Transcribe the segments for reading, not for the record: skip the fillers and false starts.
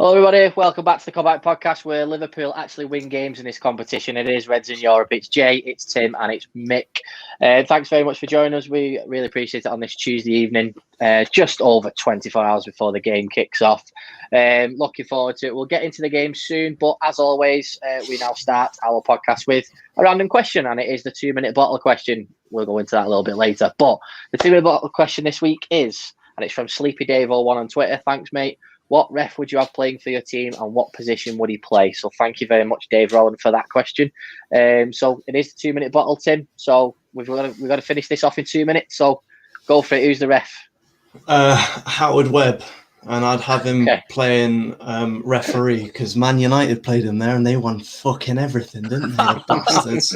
Hello everybody, welcome back to the Comeback Podcast where Liverpool actually win games in this competition. It is Reds in Europe, it's Jay, it's Tim and it's Mick. Thanks very much for joining us. We really appreciate it on this Tuesday evening, just over 24 hours before the game kicks off. Looking forward to it. We'll get into the game soon, but as always, we now start our podcast with a random question, and it is the 2-minute bottle question. We'll go into that a little bit later, but the 2-minute bottle question this week is, and it's from Sleepy Dave 01 on Twitter. Thanks, mate. What ref would you have playing for your team and what position would he play? So thank you very much, Dave Rowland, for that question. So it is the 2-minute bottle, Tim. So we've got to finish this off in 2 minutes. So go for it. Who's the ref? Howard Webb. And I'd have him playing referee because Man United played him there and they won fucking everything, didn't they? The bastards.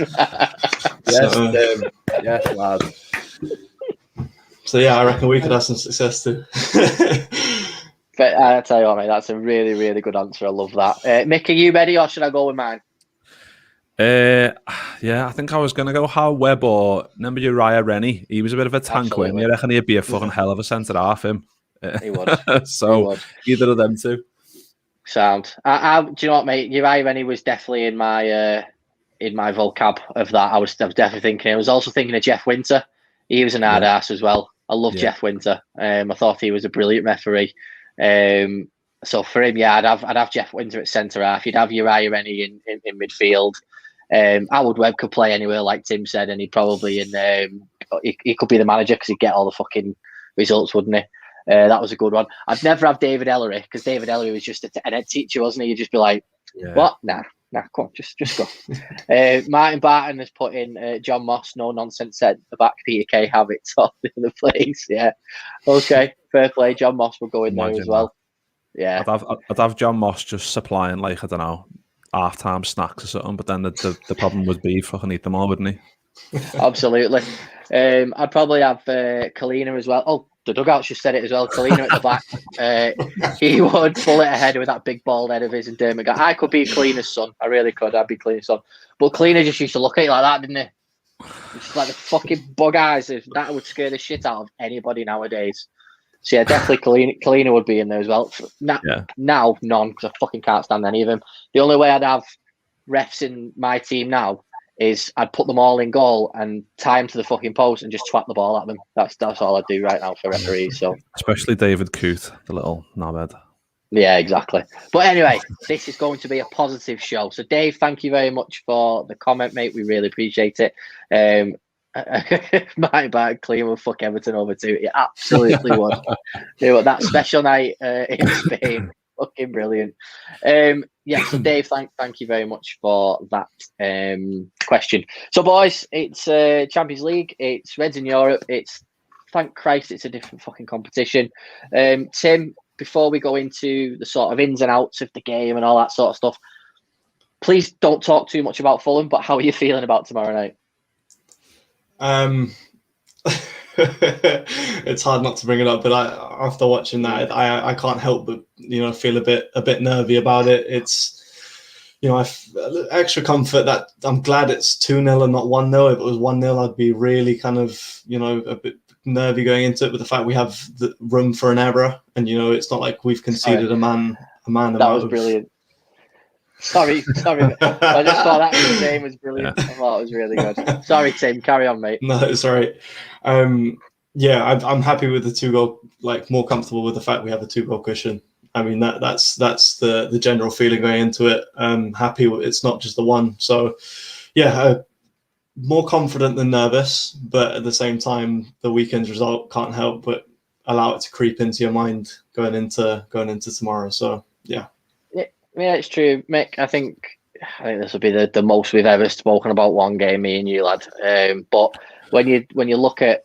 Yes, lad. So yeah, I reckon we could have some success too. But I'll tell you what, mate, that's a really, really good answer. I love that. Mick, are you ready or should I go with mine? Yeah, I think I was going to go Howard Webb or remember Uriah Rennie. He was a bit of a tank win. You reckon he'd be a fucking hell of a centre-half, him? He would. So either of them two. Sound. Do you know what, mate? Uriah Rennie was definitely in my vocab of that. I was definitely thinking. I was also thinking of Jeff Winter. He was an hard ass as well. I love Jeff Winter. I thought he was a brilliant referee. So for him, I'd have Jeff Winter at centre half. You'd have Uriah Rennie in midfield. Howard Webb could play anywhere, like Tim said, and he'd probably he could be the manager because he'd get all the fucking results, wouldn't he? That was a good one. I'd never have David Ellery because David Ellery was just an ed teacher, wasn't he? You'd just be like, what? Nah, come on, just go. Martin Barton has put in John Moss, no nonsense at the back, Peter Kay Habits all in the place. Yeah. Okay, fair play. John Moss will go in there as well. Yeah. I'd have John Moss just supplying, like, I don't know, half-time snacks or something, but then the problem would be fucking eat them all, wouldn't he? Absolutely. I'd probably have Kalina as well. Oh, the dugout just said it as well. Kalina at the back. He would pull it ahead with that big bald head of his and Dermot. I could be Kalina's son. I really could. I'd be Kalina's son. But Kalina just used to look at you like that, didn't he? Just like the fucking bug eyes. That would scare the shit out of anybody nowadays. So yeah, definitely Kalina would be in there as well. Now, none, because I fucking can't stand any of them. The only way I'd have refs in my team now is I'd put them all in goal and tie them to the fucking post and just twat the ball at them. That's all I'd do right now for referees. So especially David Coote, the little knobhead. Yeah, exactly. But anyway, this is going to be a positive show. So Dave, thank you very much for the comment, mate. We really appreciate it. My bad, Clean will fuck Everton over too. It absolutely would. That special night in Spain, fucking brilliant. So Dave, thank you very much for that question. So boys, it's Champions League, it's Reds in Europe, it's, thank Christ, it's a different fucking competition. Tim, before we go into the sort of ins and outs of the game and all that sort of stuff, please don't talk too much about Fulham, but how are you feeling about tomorrow night? It's hard not to bring it up, but after watching that, I can't help but feel a bit nervy about it. It's extra comfort that I'm glad it's 2-0 and not 1-0. If it was 1-0, I'd be really kind of a bit nervy going into it. But the fact we have the room for an error, and it's not like we've conceded a man. That was brilliant. Sorry. I just thought that game was brilliant. I thought it was really good. Sorry, Tim. Carry on, mate. No, it's all right. I'm happy with the 2-goal. Like, more comfortable with the fact we have a 2-goal cushion. I mean, that's the general feeling going into it. Happy it's not just the one. So, more confident than nervous, but at the same time, the weekend's result can't help but allow it to creep into your mind going into tomorrow. So, yeah. Yeah, it's true, Mick. I think this will be the most we've ever spoken about one game, me and you, lad. But when you look at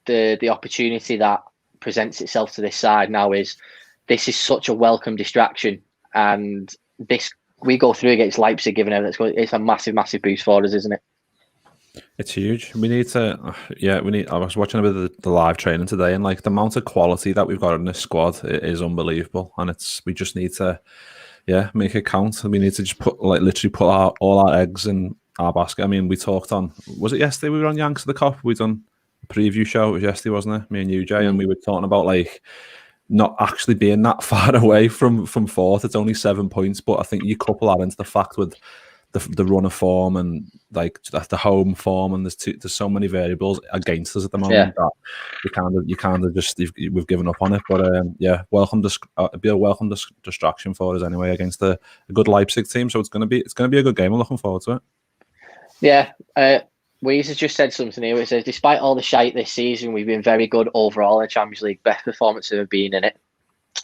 the opportunity that presents itself to this side now, this is such a welcome distraction, and we go through against Leipzig, given everything. It's a massive, massive boost for us, isn't it? It's huge. We need to. I was watching a bit of the live training today, and like the amount of quality that we've got in this squad is unbelievable, and we just need to. Yeah, make it count. We need to just literally put all our eggs in our basket. I mean, we talked on, was it yesterday we were on Yanks of the Cop? We done a preview show. It was yesterday, wasn't it? Me and you, Jay, and we were talking about not actually being that far away from fourth. It's only 7 points, but I think you couple that into the fact with the run of form and like the home form, and there's so many variables against us at the moment that you kind of just we've given up on it. But it'd be a welcome distraction for us anyway against a good Leipzig team. So it's gonna be a good game. I'm looking forward to it. Yeah. Weez has just said something here. It says, despite all the shite this season, we've been very good overall in the Champions League. Best performances have been in it.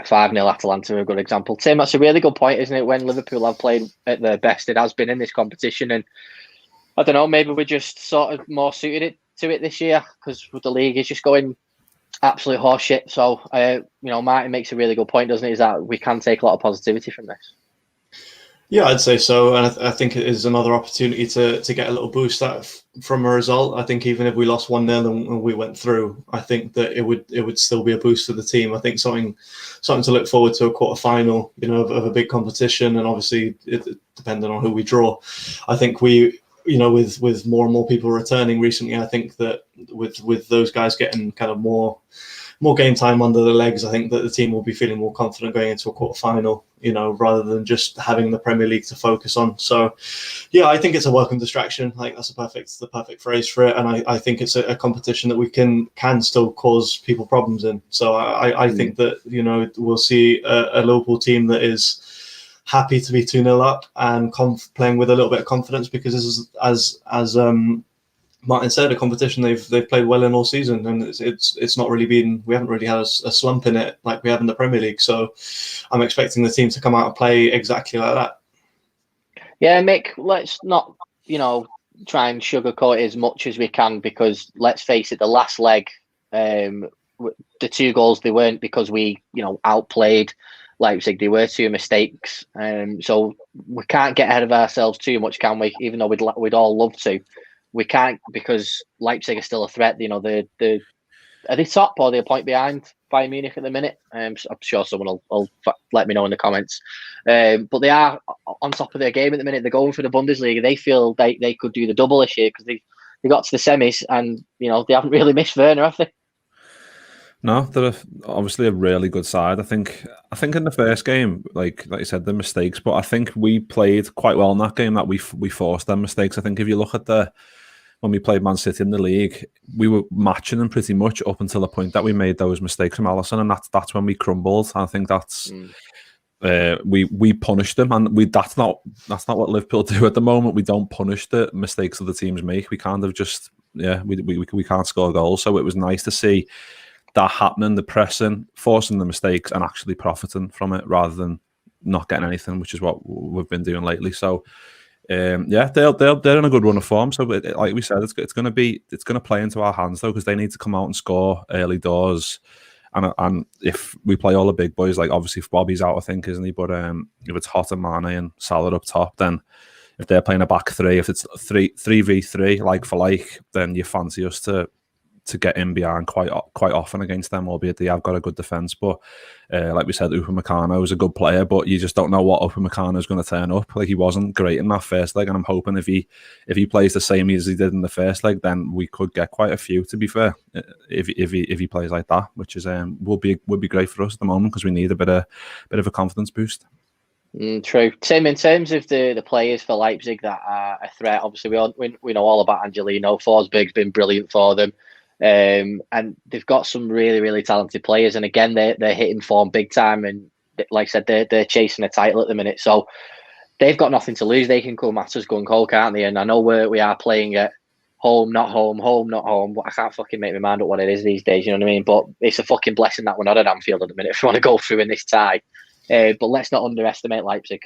5-0 Atalanta, a good example. Tim, that's a really good point, isn't it? When Liverpool have played at their best, it has been in this competition. And I don't know, maybe we're just sort of more suited to it this year because the league is just going absolute horseshit. So, Martin makes a really good point, doesn't he? Is that we can take a lot of positivity from this. Yeah, I'd say so, and I think it is another opportunity to get a little boost from a result. I think even if we lost 1-0 and we went through, I think that it would still be a boost for the team. I think something to look forward to, a quarter final, of a big competition, and obviously depending on who we draw. I think we, with more and more people returning recently, I think that with those guys getting kind of more game time under the legs, I think that the team will be feeling more confident going into a quarter final, rather than just having the Premier League to focus on. So, yeah, I think it's a welcome distraction. Like that's the perfect phrase for it. And I think it's a competition that we can still cause people problems in. So I think that, we'll see a Liverpool team that is happy to be 2-0 up and playing with a little bit of confidence, because this is, as Martin said, a competition they've played well in all season, and it's not really been, we haven't really had a slump in it like we have in the Premier League. So I'm expecting the team to come out and play exactly like that. Yeah, Mick, let's not try and sugarcoat it as much as we can, because let's face it, the last leg, the 2 goals, they weren't because we outplayed Leipzig. They were 2 mistakes, so we can't get ahead of ourselves too much, can we? Even though we'd all love to. We can't, because Leipzig are still a threat. Are they top or are they a point behind Bayern Munich at the minute? I'm sure someone will let me know in the comments. But they are on top of their game at the minute. They're going for the Bundesliga. They feel they could do the double this year because they got to the semis, and they haven't really missed Werner, have they? No, they're obviously a really good side. I think in the first game, like you said, the mistakes, but I think we played quite well in that game, that we forced them mistakes. I think if you look at when we played Man City in the league, we were matching them pretty much up until the point that we made those mistakes from Alisson, and that's when we crumbled. I think that's we punished them, and that's not what Liverpool do at the moment. We don't punish the mistakes that the teams make. We kind of just we can't score goals. So it was nice to see that happening, the pressing, forcing the mistakes, and actually profiting from it rather than not getting anything, which is what we've been doing lately. So, they're in a good run of form. So, like we said, it's going to play into our hands though, because they need to come out and score early doors. And if we play all the big boys, like obviously if Bobby's out, I think, isn't he? But if it's Hot and Mane and Salah up top, then if they're playing a back 3, if it's 3v3 like for like, then you fancy us to get in behind quite often against them, albeit they have got a good defence. But like we said, Upamecano is a good player, but you just don't know what Upamecano is going to turn up. Like, he wasn't great in that first leg, and I'm hoping if he plays the same as he did in the first leg, then we could get quite a few, to be fair, if he plays like that, which is would be great for us at the moment, because we need a bit of a confidence boost. True. Tim, in terms of the players for Leipzig that are a threat, obviously we know all about Angelino. Forsberg's been brilliant for them. And they've got some really, really talented players, and again they're hitting form big time, and like I said, they're chasing a title at the minute, so they've got nothing to lose. They can come at us gun cold, can't they? And I know we are playing at home not home, but I can't fucking make my mind up what it is these days, you know what I mean? But it's a fucking blessing that we're not at Anfield at the minute if we want to go through in this tie. But let's not underestimate Leipzig.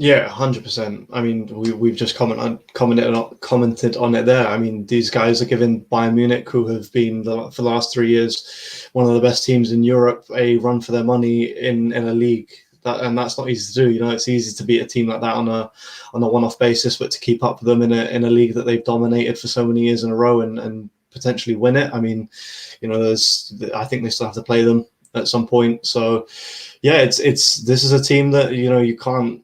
Yeah, 100%. I mean, we've just commented on it there. I mean, these guys are giving Bayern Munich, who have been for the last 3 years one of the best teams in Europe, a run for their money in a league. And that's not easy to do. You know, it's easy to beat a team like that on a one-off basis, but to keep up with them in a league that they've dominated for so many years in a row and potentially win it. I mean, you know, I think they still have to play them at some point. So, yeah, this is a team that, you know, you can't.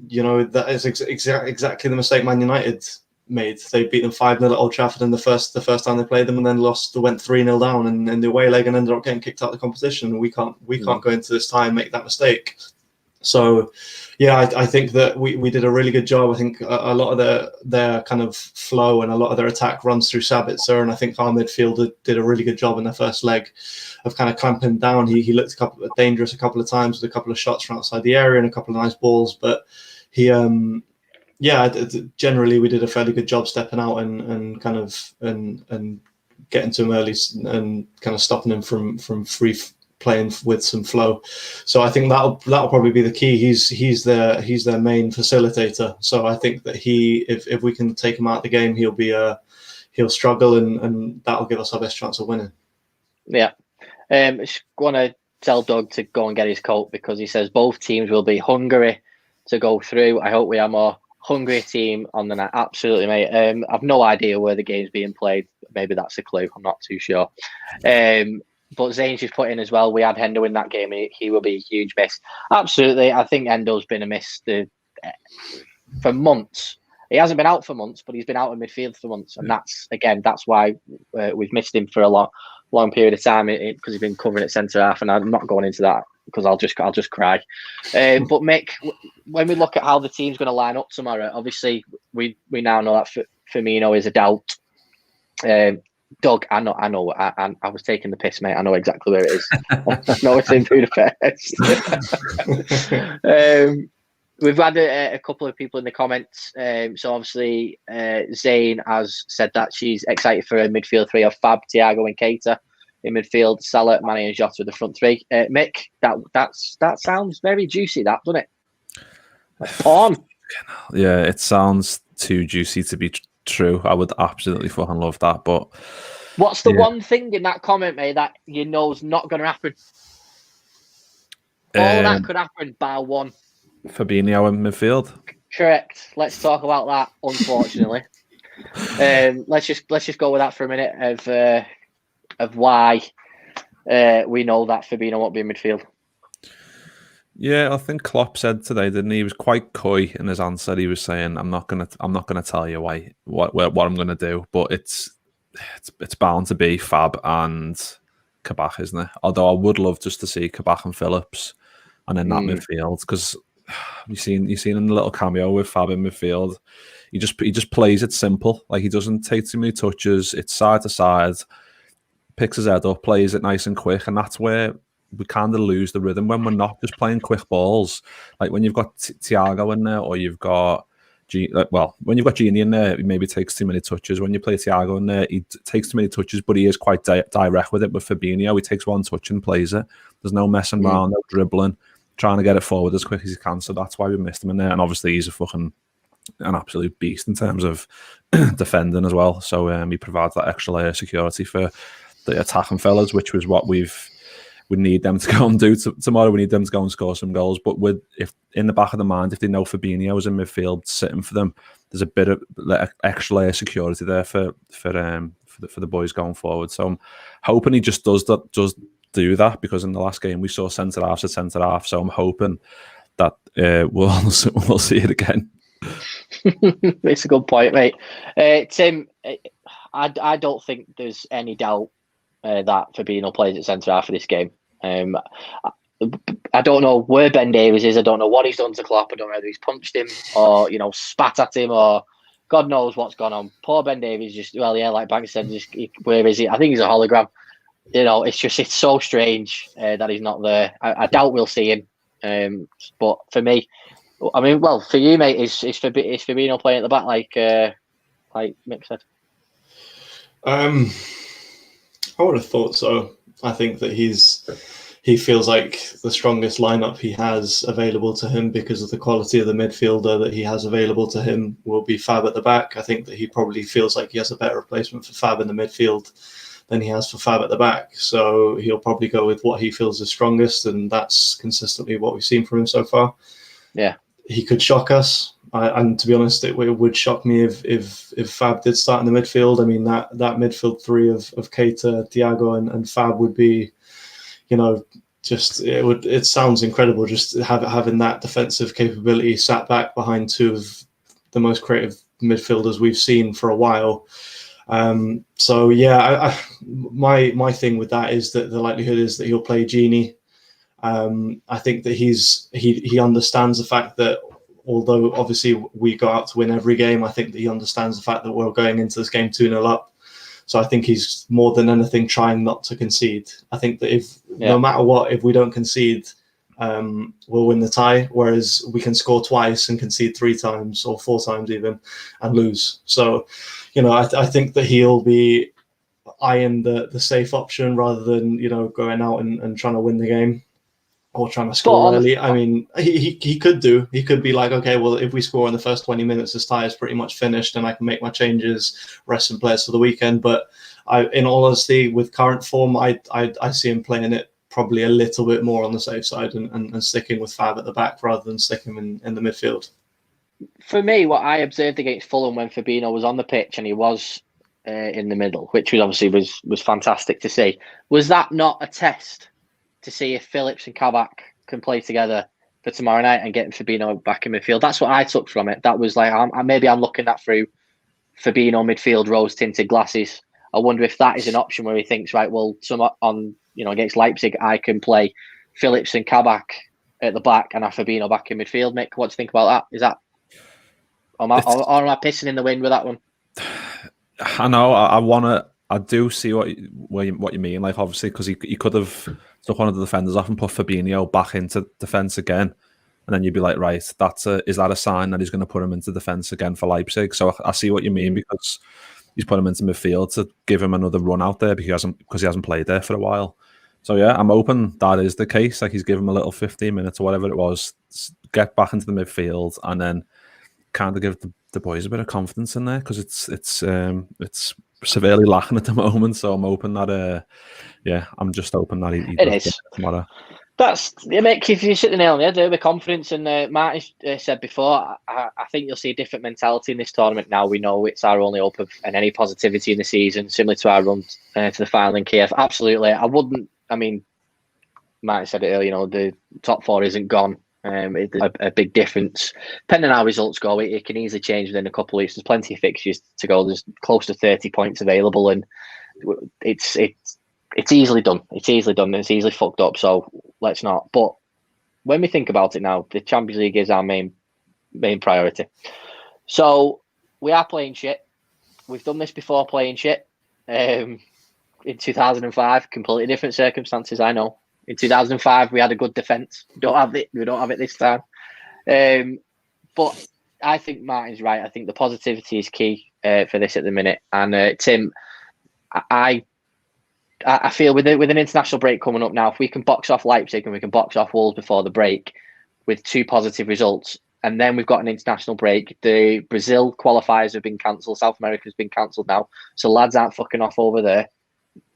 You know, that is exactly the mistake Man United made. They beat them 5-0 at Old Trafford in the first time they played them, and then went 3-0 down in the away leg and ended up getting kicked out of the competition. We can't go into this tie and make that mistake. So, yeah, I think that we did a really good job. I think a lot of their kind of flow and a lot of their attack runs through Sabitzer, and I think our midfielder did a really good job in their first leg of kind of clamping down. He looked dangerous a couple of times with a couple of shots from outside the area and a couple of nice balls, but he generally we did a fairly good job stepping out and kind of and getting to him early and kind of stopping him from free playing with some flow. So I think that'll probably be the key. He's their main facilitator. So I think that if we can take him out of the game, he'll struggle and that'll give us our best chance of winning. Yeah. Just want to tell Doug to go and get his coat, because he says both teams will be hungry to go through. I hope we are more hungry team on the night. Absolutely, mate. I've no idea where the game's being played. Maybe that's a clue. I'm not too sure. But Zane's just put in as well, we had Hendo in that game. He will be a huge miss. Absolutely. I think Hendo's been a miss for months. He hasn't been out for months, but he's been out in midfield for months. And that's why we've missed him for a long period of time, because he's been covering at centre-half. And I'm not going into that because I'll just cry. But Mick, when we look at how the team's going to line up tomorrow, obviously we now know that Firmino is a doubt. Doug, I know. I was taking the piss, mate. I know exactly where it is. I know it's in Budapest. We've had a couple of people in the comments. So obviously, Zane has said that she's excited for a midfield three of Fab, Thiago, and Keita in midfield. Salah, Mane, and Jota with the front three. Mick, that sounds very juicy, that, doesn't it? Porn. Yeah, it sounds too juicy to be true. I would absolutely fucking love that. But what's the one thing in that comment, mate, that you know is not going to happen? All that could happen bar one. Fabinho in midfield. Correct. Let's talk about that. Unfortunately, let's just go with that for a minute of why we know that Fabinho won't be in midfield. Yeah, I think Klopp said today, didn't he? He was quite coy in his answer. He was saying, "I'm not gonna tell you what I'm gonna do, but it's bound to be Fab and Kabak, isn't it? Although I would love just to see Kabak and Phillips, and in that midfield, because you've seen in the little cameo with Fab in midfield, he just plays it simple. Like, he doesn't take too many touches. It's side to side, picks his head up, plays it nice and quick, and that's where we kind of lose the rhythm when we're not just playing quick balls. Like when you've got Thiago in there, or you've got when you've got Gini in there, he maybe takes too many touches. When you play Thiago in there, he takes too many touches, but he is quite direct with it. With Fabinho, he takes one touch and plays it. There's no messing around, no dribbling, trying to get it forward as quick as he can. So that's why we missed him in there. And obviously he's an absolute beast in terms of defending as well. So he provides that extra layer of security for the attacking fellas, which was what we need them to go and do tomorrow. We need them to go and score some goals. But if in the back of the mind, if they know Fabinho is in midfield sitting for them, there's a bit of extra layer of security there for the boys going forward. So I'm hoping he just does do that, because in the last game we saw centre half to centre half. So I'm hoping that we'll see it again. It's a good point, mate. Tim, I don't think there's any doubt that Fabinho plays at centre half for this game. I don't know where Ben Davies is. I don't know what he's done to Klopp. I don't know whether he's punched him or spat at him, or God knows what's gone on. Poor Ben Davies, like Banks said, where is he? I think he's a hologram. It's so strange that he's not there. I doubt we'll see him. But for me, for you, mate, is Fabinho playing at the back like Mick said? I would have thought so. I think that he feels like the strongest lineup he has available to him, because of the quality of the midfielder that he has available to him, will be Fab at the back. I think that he probably feels like he has a better replacement for Fab in the midfield than he has for Fab at the back. So he'll probably go with what he feels is strongest, and that's consistently what we've seen from him so far. Yeah, he could shock us. And to be honest, it would shock me if Fab did start in the midfield. I mean, that midfield three of Keita, Thiago, and Fab would be, it sounds incredible, just having that defensive capability sat back behind two of the most creative midfielders we've seen for a while. So yeah, my thing with that is that the likelihood is that he'll play Gini. I think that he understands the fact that although obviously we go out to win every game, I think that he understands the fact that we're going into this game 2-0 up. So I think he's more than anything trying not to concede. I think that no matter what, if we don't concede, we'll win the tie, whereas we can score twice and concede 3 times or 4 times even and lose. So, I think that he'll be eyeing the safe option rather than, going out and trying to win the game or trying to score early. I mean, he could be like, okay, well, if we score in the first 20 minutes, this tie is pretty much finished and I can make my changes, rest some players for the weekend. But in all honesty, with current form, I see him playing it probably a little bit more on the safe side and sticking with Fab at the back rather than sticking him in the midfield. For me, what I observed against Fulham when Fabinho was on the pitch and he was in the middle, which was obviously was fantastic to see, was that not a test to see if Phillips and Kabak can play together for tomorrow night and getting Fabinho back in midfield? That's what I took from it. That was like, maybe I'm looking at through Fabinho midfield rose-tinted glasses. I wonder if that is an option where he thinks, right, well, against Leipzig, I can play Phillips and Kabak at the back and have Fabinho back in midfield. Mick, what do you think about that? Is that, or am I pissing in the wind with that one? I know. I do see what you mean. Like, obviously, because he could have took one of the defenders off and put Fabinho back into defence again, and then you'd be like, right, is that a sign that he's going to put him into defence again for Leipzig? So I see what you mean, because he's put him into midfield to give him another run out there because he hasn't played there for a while. So yeah, I'm hoping that is the case. Like, he's given him a little 15 minutes or whatever it was, get back into the midfield, and then kind of give the boys a bit of confidence in there, because it's severely lacking at the moment. So I'm hoping that I'm just hoping that he does it tomorrow. That's Mick, if you sit the nail on the head there with confidence, and Martin said before, I think you'll see a different mentality in this tournament now. We know it's our only hope of and any positivity in the season, similar to our run to the final in Kiev. Absolutely, Martin said it earlier, the top 4 isn't gone. It's a big difference. Depending on how results go, it can easily change within a couple of weeks. There's plenty of fixtures to go. There's close to 30 points available, and it's easily done. It's easily fucked up. So let's not. But when we think about it now, the Champions League is our main priority. So we are playing shit. We've done this before, playing shit. In 2005, completely different circumstances, I know. In 2005, we had a good defence. We don't have it this time. But I think Martin's right. I think the positivity is key for this at the minute. And Tim, I feel with an international break coming up now, if we can box off Leipzig and we can box off Wolves before the break with 2 positive results, and then we've got an international break. The Brazil qualifiers have been cancelled. South America's been cancelled now. So lads aren't fucking off over there.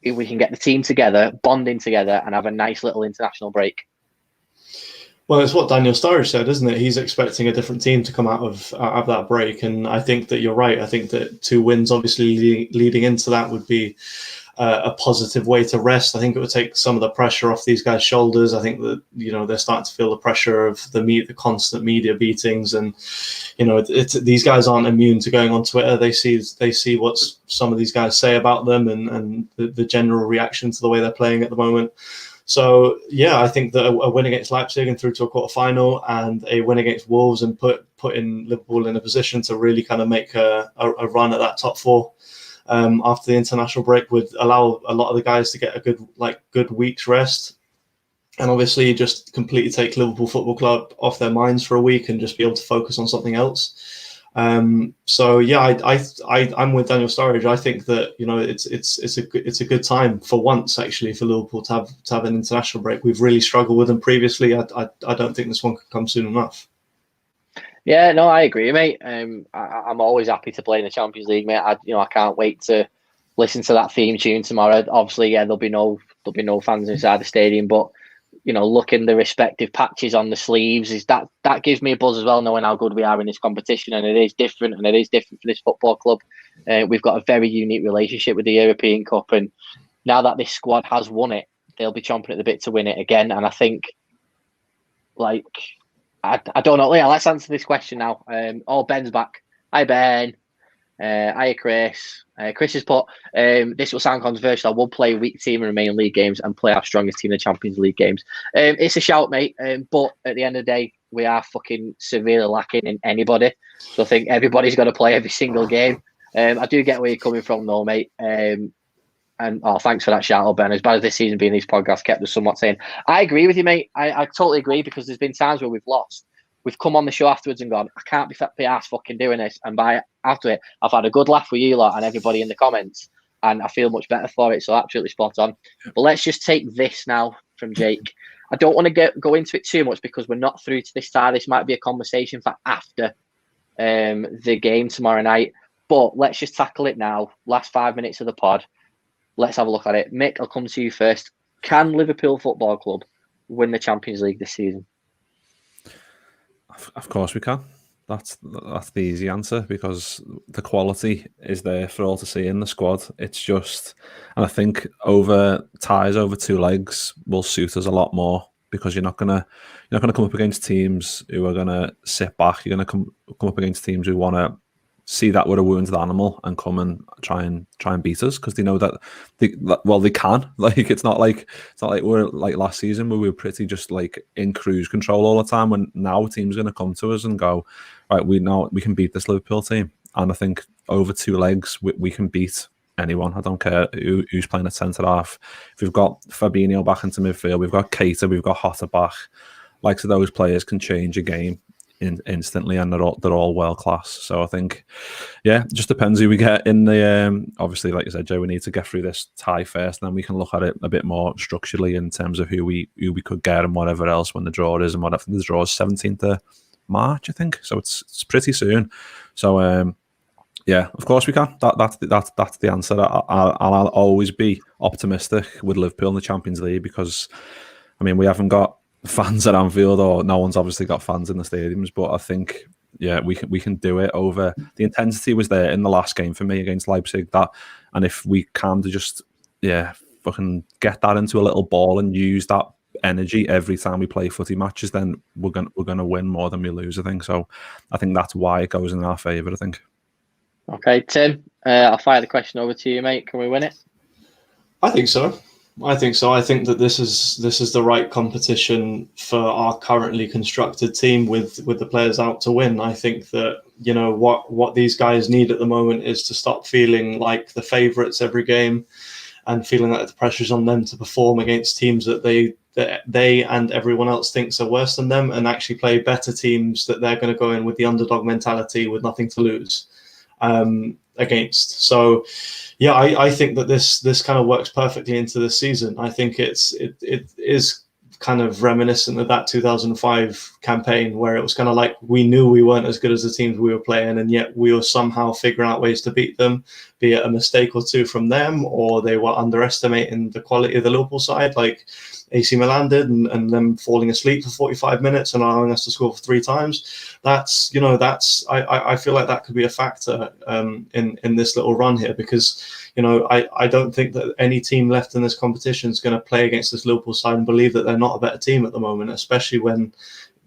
If we can get the team together, bonding together, and have a nice little international break. Well, it's what Daniel Sturridge said, isn't it? He's expecting a different team to come out of that break, and I think that you're right. I think that 2 wins, obviously leading into that, would be a positive way to rest. I think it would take some of the pressure off these guys' shoulders. I think that they're starting to feel the pressure of the constant media beatings, and these guys aren't immune to going on Twitter. They see what some of these guys say about them, and the general reaction to the way they're playing at the moment. So yeah, I think that a win against Leipzig and through to a quarterfinal, and a win against Wolves and putting Liverpool in a position to really kind of make a run at that top 4 after the international break would allow a lot of the guys to get a good week's rest, and obviously just completely take Liverpool Football Club off their minds for a week and just be able to focus on something else. So yeah, I'm with Daniel Sturridge. I think that it's a good time for once, actually, for Liverpool to have an international break. We've really struggled with them previously. I don't think this one could come soon enough. Yeah, no, I agree, mate. I'm always happy to play in the Champions League, mate. I can't wait to listen to that theme tune tomorrow. Obviously, yeah, there'll be no fans inside the stadium, but looking the respective patches on the sleeves that gives me a buzz as well, knowing how good we are in this competition, and it is different for this football club. We've got a very unique relationship with the European Cup, and now that this squad has won it, they'll be chomping at the bit to win it again. And I think, I don't know. Yeah, let's answer this question now. Ben's back. Hi Ben. Hi Chris. Chris has put, this will sound controversial. I will play a weak team in remaining league games and play our strongest team in the Champions League games. It's a shout, mate. But at the end of the day, we are fucking severely lacking in anybody. So I think everybody's got to play every single game. I do get where you're coming from, though, mate. And thanks for that shout out, Ben. As bad as this season being, these podcasts kept us somewhat saying. I agree with you, mate. I totally agree, because there's been times where we've lost. We've come on the show afterwards and gone, I can't be arsed fucking doing this. And after it, I've had a good laugh with you lot and everybody in the comments, and I feel much better for it. So absolutely spot on. But let's just take this now from Jake. I don't want to go into it too much, because we're not through to this side. This might be a conversation for after the game tomorrow night. But let's just tackle it now. Last 5 minutes of the pod. Let's have a look at it. Mick, I'll come to you first. Can Liverpool Football Club win the Champions League this season? Of course we can. That's the easy answer, because the quality is there for all to see in the squad. It's just, and I think ties over 2 legs will suit us a lot more, because you're not gonna come up against teams who are gonna sit back. You're gonna come up against teams who want to see that we're a wounded animal and come and try and beat us, because they know that they can. Like it's not like we're like last season where we were pretty just like in cruise control all the time. When now a team's going to come to us and go, right, we know we can beat this Liverpool team. And I think over 2 legs we can beat anyone. I don't care who's playing at centre half. If we've got Fabinho back into midfield, we've got Keita, we've got Jota back. Like, so those players can change a game instantly, and they're all world class. So I think, yeah, it just depends who we get in the. Obviously, like you said, Joe, we need to get through this tie first, and then we can look at it a bit more structurally in terms of who we could get and whatever else when the draw is, and what I think the draw is 17th of March, I think. So it's pretty soon. So yeah, of course we can. That's the answer. I'll always be optimistic with Liverpool in the Champions League, because I mean we haven't got fans at Anfield, or no one's obviously got fans in the stadiums, but I think, yeah, we can do it. Over the intensity was there in the last game for me against Leipzig, and if we can just fucking get that into a little ball and use that energy every time we play footy matches, then we're gonna win more than we lose, I think. So I think that's why it goes in our favour, I think. Okay, Tim, I'll fire the question over to you, mate. Can we win it? I think so. I think that this is the right competition for our currently constructed team with the players out to win. I think that, you know, what these guys need at the moment is to stop feeling like the favourites every game, and feeling like the pressure's on them to perform against teams that they and everyone else thinks are worse than them, and actually play better teams that they're going to go in with the underdog mentality with nothing to lose against. So yeah, I think that this kind of works perfectly into this season. I think it is kind of reminiscent of that 2005 campaign, where it was kind of like we knew we weren't as good as the teams we were playing, and yet we were somehow figuring out ways to beat them, be it a mistake or two from them, or they were underestimating the quality of the Liverpool side, like AC Milan did, and them falling asleep for 45 minutes and allowing us to score for 3 times. I feel like that could be a factor in this little run here, because, you know, I don't think that any team left in this competition is going to play against this Liverpool side and believe that they're not a better team at the moment, especially when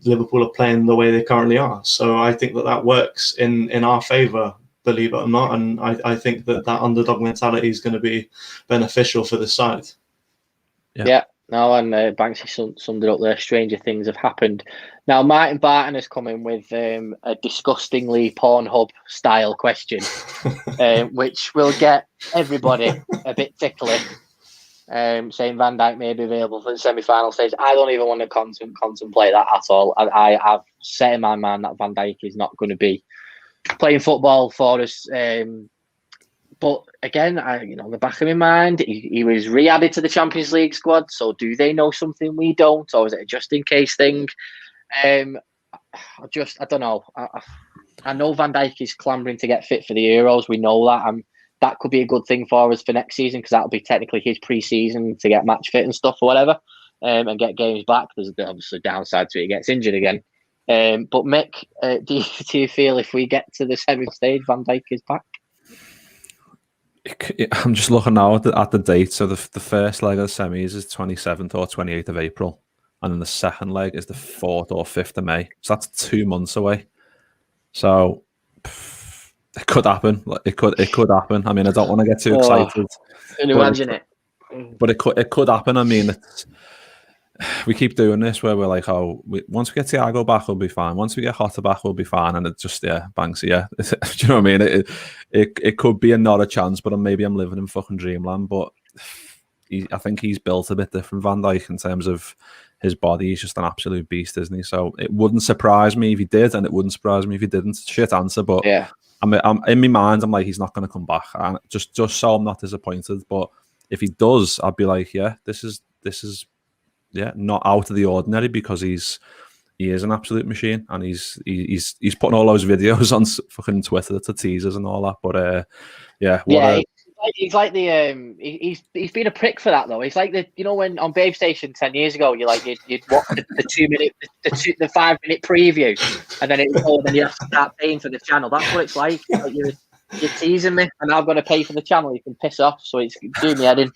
Liverpool are playing the way they currently are. So I think that works in our favour, believe it or not, and I think that underdog mentality is going to be beneficial for the side. Yeah. No, and Banksy summed it up there. Stranger things have happened. Now, Martin Barton has come in with a disgustingly Pornhub style question, which will get everybody a bit tickly, saying Van Dijk may be available for the semi-final stage. I don't even want to contemplate that at all. I have set in my mind that Van Dijk is not going to be playing football for us. But again, in the back of my mind, he was re-added to the Champions League squad. So do they know something we don't, or is it a just-in-case thing? I don't know. I know Van Dijk is clambering to get fit for the Euros. We know that. That could be a good thing for us for next season, because that'll be technically his pre-season to get match fit and stuff or whatever, and get games back. There's obviously a downside to it. He gets injured again. But Mick, do you feel if we get to the semi stage, Van Dijk is back? I'm just looking now at the date. So the first leg of the semis is 27th or 28th of April. And then the second leg is the 4th or 5th of May. So that's 2 months away. So It could happen. It could happen. I mean, I don't want to get too excited. Can you imagine it? But it could happen. I mean, we keep doing this where we're like, once we get Thiago back, we'll be fine. Once we get Jota back, we'll be fine. And it just, Banksy, do you know what I mean? It could be not a chance, but maybe I'm living in fucking dreamland. But I think he's built a bit different, Van Dijk, in terms of his body. He's just an absolute beast, isn't he? So it wouldn't surprise me if he did, and it wouldn't surprise me if he didn't. Shit answer, but I'm in my mind, I'm like, he's not going to come back. And just so I'm not disappointed. But if he does, I'd be like, this is not out of the ordinary, because he is an absolute machine, and he's putting all those videos on fucking Twitter to teasers and all that. But he's like the he's been a prick for that though. He's like when on Babe Station 10 years ago, you'd watch the 5 minute preview, and then then you have to start paying for the channel. That's what it's like. You're teasing me, and I've got to pay for the channel. You can piss off. So it's doing me head in.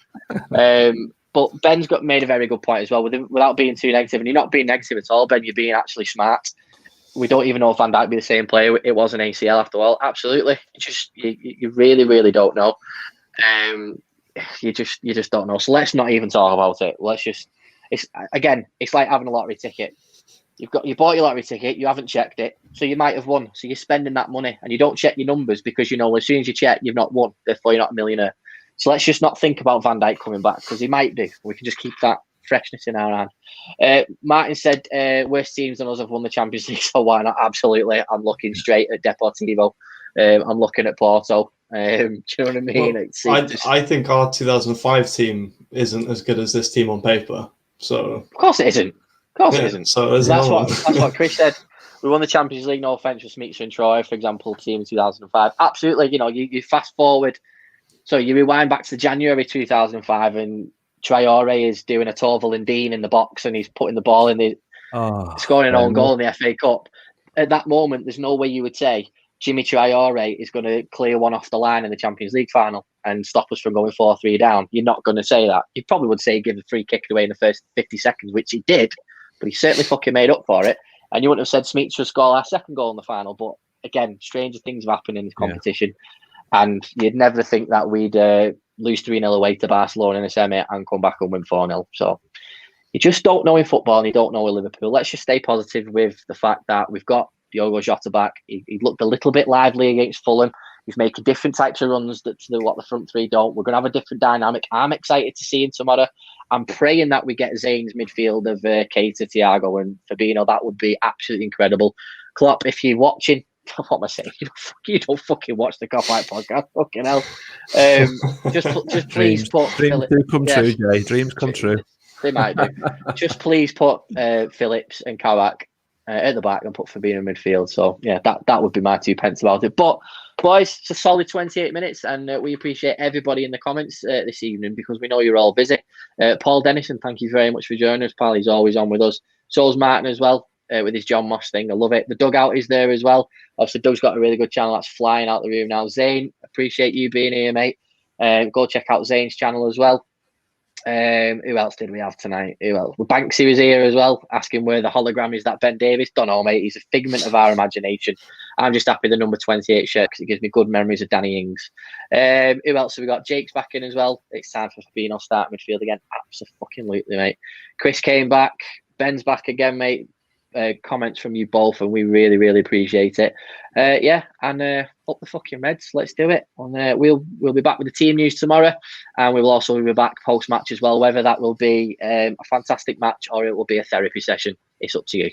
But Ben's made a very good point as well, without being too negative. And you're not being negative at all, Ben. You're being actually smart. We don't even know if Van Dijk be the same player. It was an ACL after all. Absolutely. You really, really don't know. You just don't know. So let's not even talk about it. It's like having a lottery ticket. You bought your lottery ticket. You haven't checked it, so you might have won. So you're spending that money, and you don't check your numbers because as soon as you check, you've not won. Therefore, you're not a millionaire. So let's just not think about Van Dijk coming back, because he might do. We can just keep that freshness in our hand. Martin said, worst teams than us have won the Champions League, so why not? Absolutely. I'm looking straight at Deportivo. I'm looking at Porto. Do you know what I mean? Well, I think our 2005 team isn't as good as this team on paper. So of course it isn't. It isn't. So that's what Chris said. We won the Champions League, no offence, with Smeets and Troy, for example, team in 2005. Absolutely. You fast forward. So you rewind back to January 2005, and Traore is doing a Torval and Dean in the box, and he's putting the ball in scoring an own goal in the FA Cup. At that moment, there's no way you would say Jimmy Traore is going to clear one off the line in the Champions League final and stop us from going 4-3 down. You're not going to say that. You probably would say give the free kick away in the first 50 seconds, which he did, but he certainly fucking made up for it. And you wouldn't have said Smeets would score our second goal in the final. But again, stranger things have happened in this competition. Yeah. And you'd never think that we'd lose 3-0 away to Barcelona in a semi and come back and win 4-0. So you just don't know in football, and you don't know in Liverpool. Let's just stay positive with the fact that we've got Diogo Jota back. He looked a little bit lively against Fulham. He's making different types of runs what the front three don't. We're going to have a different dynamic. I'm excited to see him tomorrow. I'm praying that we get Zane's midfield of Keita, Thiago and Fabinho. That would be absolutely incredible. Klopp, if you're watching, what am I saying? You don't fucking watch the Cop White podcast. Fucking hell. Just please put dreams do come true, Jay. Dreams come true. They might do. Just please put Phillips and Kawak at the back and put Fabinho in midfield. So yeah, that would be my 2 pence about it. But boys, it's a solid 28 minutes, and we appreciate everybody in the comments this evening, because we know you're all busy. Paul Dennison, thank you very much for joining us, pal. He's always on with us. So's Martin as well. With his John Moss thing. I love it. The Dugout is there as well. Obviously, Doug's got a really good channel that's flying out the room now. Zane, appreciate you being here, mate. Go check out Zane's channel as well. Who else did we have tonight? Who else? Well, Banksy was here as well, asking where the hologram is that Ben Davis. Don't know, mate. He's a figment of our imagination. I'm just happy the number 28 shirt, because it gives me good memories of Danny Ings. Who else have we got? Jake's back in as well. It's time for Fabinho start midfield again. Absolutely, mate. Chris came back. Ben's back again, mate. Comments from you both, and we really, really appreciate it. And up the fucking Reds. Let's do it. And we'll be back with the team news tomorrow, and we will also be back post match as well. Whether that will be a fantastic match or it will be a therapy session, it's up to you.